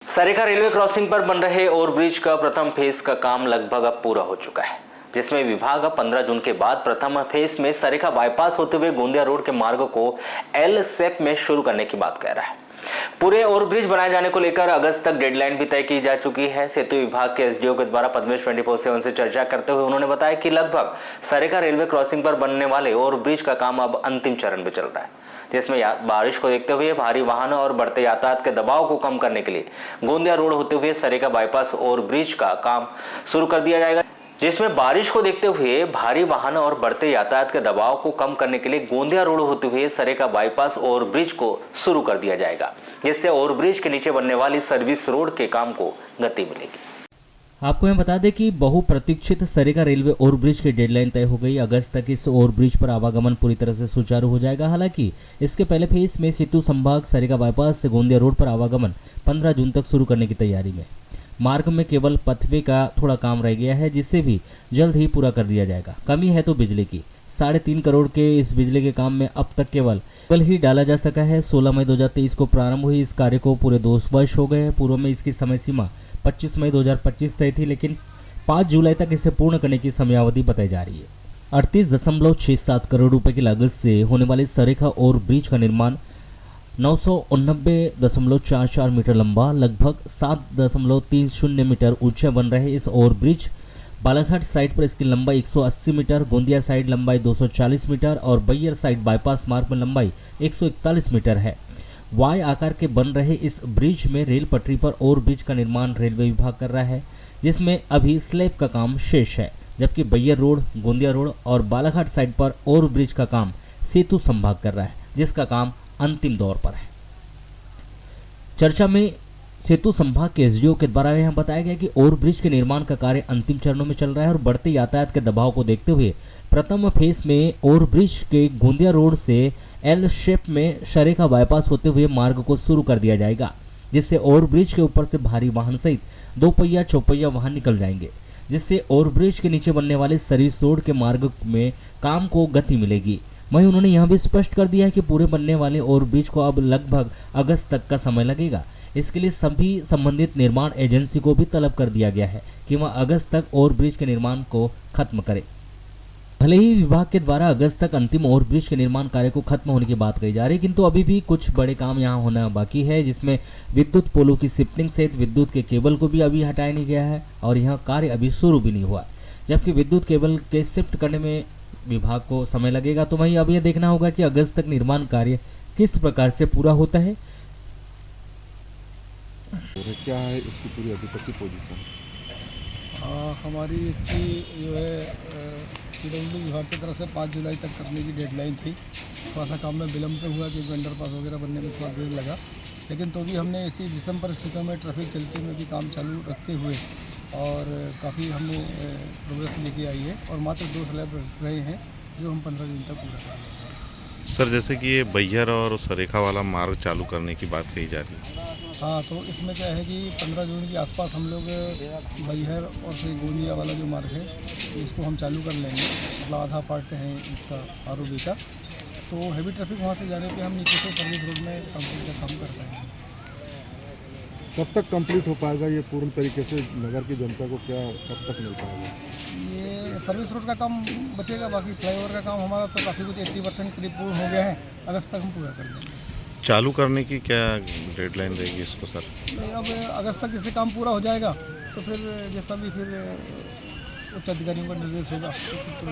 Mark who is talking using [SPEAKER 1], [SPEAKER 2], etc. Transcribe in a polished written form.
[SPEAKER 1] सरेखा railway crossing पर बन रहे ओवरब्रिज का प्रथम फेज का काम लगभग अब पूरा हो चुका है, जिसमें विभाग अब 15 जून के बाद प्रथम फेज में सरेखा बाईपास होते हुए गोंदिया रोड के मार्ग को एल शेप में शुरू करने की बात कह रहा है। पूरे ओवरब्रिज बनाए जाने को लेकर अगस्त तक डेडलाइन भी तय की जा चुकी है। सेतु विभाग के एसडीओ के द्वारा पद्मेश 24/7 से चर्चा करते हुए उन्होंने बताया कि लगभग सरेखा रेलवे क्रॉसिंग पर बनने वाले ओवरब्रिज का काम अब अंतिम चरण में चल रहा है, जिसमें बारिश को देखते हुए भारी वाहनों और बढ़ते यातायात के दबाव को कम करने के लिए गोंदिया रोड होते हुए सरेखा बाईपास ओवरब्रिज का काम शुरू कर दिया जाएगा। जिसमें बारिश को देखते हुए भारी वाहनों और बढ़ते यातायात के दबाव को कम करने के लिए गोंदिया रोड होते हुए सरेखा बाईपास ओवरब्रिज को शुरू कर दिया जाएगा, जिससे ओवरब्रिज के नीचे बनने वाली सर्विस रोड के काम को गति मिलेगी।
[SPEAKER 2] आपको मैं बता दें कि बहुप्रतीक्षित सरेखा रेलवे ओवरब्रिज की डेडलाइन तय हो गई। अगस्त तक इस ओवरब्रिज पर आवागमन पूरी तरह से सुचारू हो जाएगा। हालांकि इसके पहले फेज में सेतु संभाग सरेखा बाईपास से गोंदिया रोड पर आवागमन 15 जून तक शुरू करने की तैयारी में। मार्ग में केवल पथवे का थोड़ा काम रह गया है, जिसे भी जल्द ही पूरा कर दिया जाएगा। कमी है तो बिजली की। 3.5 करोड़ के इस बिजली के काम में अब तक केवल ही डाला जा सका है। 16 मई 2023 को प्रारंभ हुई इस कार्य को पूरे 2 वर्ष हो गए हैं। पूर्व में इसकी समय सीमा 25 मई 2025 तय थी, लेकिन 5 जुलाई तक इसे पूर्ण करने की समयावधि बताई जा रही है। 38.67 करोड़ रुपए की लागत से होने वाले सरेखा ओवरब्रिज का निर्माण 989.44 मीटर लंबा, लगभग 7.30 मीटर ऊंचा बन रहे इस ओवरब्रिज बालाघाट साइड पर इसकी लंबाई 180 मीटर, गोंदिया साइड लंबाई 240 मीटर और बैयर साइड बाईपास मार्ग में लंबाई 141 मीटर है। वाई आकार के बन रहे इस ब्रिज में रेल पटरी पर ओवरब्रिज का निर्माण रेलवे विभाग कर रहा है, जिसमें अभी स्लैब का काम शेष है, जबकि बैयर रोड, गोंदिया रोड और बालाघाट साइड पर ओवरब्रिज का काम सेतु संभाग कर रहा है, जिसका काम अंतिम दौर पर है। चर्चा में सेतु संभाग के एसडीओ के द्वारा यह बताया गया कि ओवरब्रिज के निर्माण का कार्य अंतिम चरणों में चल रहा है और बढ़ते यातायात के दबाव को देखते हुए प्रथम फेज में ओवरब्रिज के गोंदिया रोड से एल शेप में सरेखा बाईपास होते हुए मार्ग को शुरू कर दिया जाएगा, जिससे ओवरब्रिज के ऊपर से भारी वाहन सहित 2 पहिया 4 पहिया वाहन निकल जाएंगे, जिससे ओवरब्रिज के नीचे बनने वाले सर्विस रोड के मार्ग में काम को गति मिलेगी। वहीं उन्होंने यह भी स्पष्ट कर दिया है कि पूरे बनने वाले ओवरब्रिज को अब लगभग अगस्त तक का समय लगेगा। इसके लिए सभी संबंधित निर्माण एजेंसी को भी तलब कर दिया गया है कि वह अगस्त तक ओवरब्रिज के निर्माण को खत्म करे। भले ही विभाग के द्वारा अगस्त तक अंतिम ओवरब्रिज के निर्माण कार्य को खत्म होने की बात कही जा रही है, किंतु अभी भी कुछ बड़े काम यहाँ होना बाकी है, जिसमें विद्युत पोलों की शिफ्टिंग सहित विद्युत के केबल को भी अभी हटाया नहीं गया है और यह कार्य अभी शुरू भी नहीं हुआ, जबकि विद्युत केबल के शिफ्ट करने में विभाग को समय लगेगा। तो वहीं अब यह देखना होगा कि अगस्त तक निर्माण कार्य किस प्रकार से पूरा होता है।
[SPEAKER 3] क्या है इसकी पूरी अभी तक की पोजीशन?
[SPEAKER 4] हमारी इसकी जो है पीडब्ल्यूडी विभाग की तरफ से 5 जुलाई तक करने की डेडलाइन थी। थोड़ा सा काम में विलम्ब तो हुआ कि वेंडर पास वगैरह बनने में थोड़ा देर लगा, लेकिन तो भी हमने इसी विषम परिस्थितियों में ट्रैफिक चलते में भी काम चालू रखते हुए और काफ़ी हमने प्रोग्रेस लेके आई है और मात्र 2 स्लैब रहे हैं जो हम 15 दिन तक पूरा कर लेंगे।
[SPEAKER 3] सर, जैसे कि ये बैयर और सरेखा वाला मार्ग चालू करने की बात कही जा रही है।
[SPEAKER 4] हाँ, तो इसमें क्या है कि 15 जून के आसपास हम लोग बैयर और से गोंदिया वाला जो मार्ग है इसको हम चालू कर लेंगे। मतलब आधा पार्ट है इसका आरओबी का, तो हैवी ट्रैफिक वहाँ से जाने पे हम नीचे से सर्विस रोड में कंप्लीट का काम कर पाएंगे।
[SPEAKER 5] कब तक कंप्लीट हो पाएगा ये पूर्ण तरीके से नगर की जनता को, क्या कब तक मिल पाएगा?
[SPEAKER 4] ये सर्विस रोड का काम बचेगा, बाकी फ्लाईओवर का काम हमारा तो काफ़ी कुछ 80% करीब पूर्ण हो गया है। अगस्त तक हम पूरा कर देंगे।
[SPEAKER 3] चालू करने की क्या डेडलाइन रहेगी इसको सर?
[SPEAKER 4] अब अगस्त तक जैसे काम पूरा हो जाएगा तो फिर जैसा भी फिर उच्च अधिकारियों का निर्देश होगा तो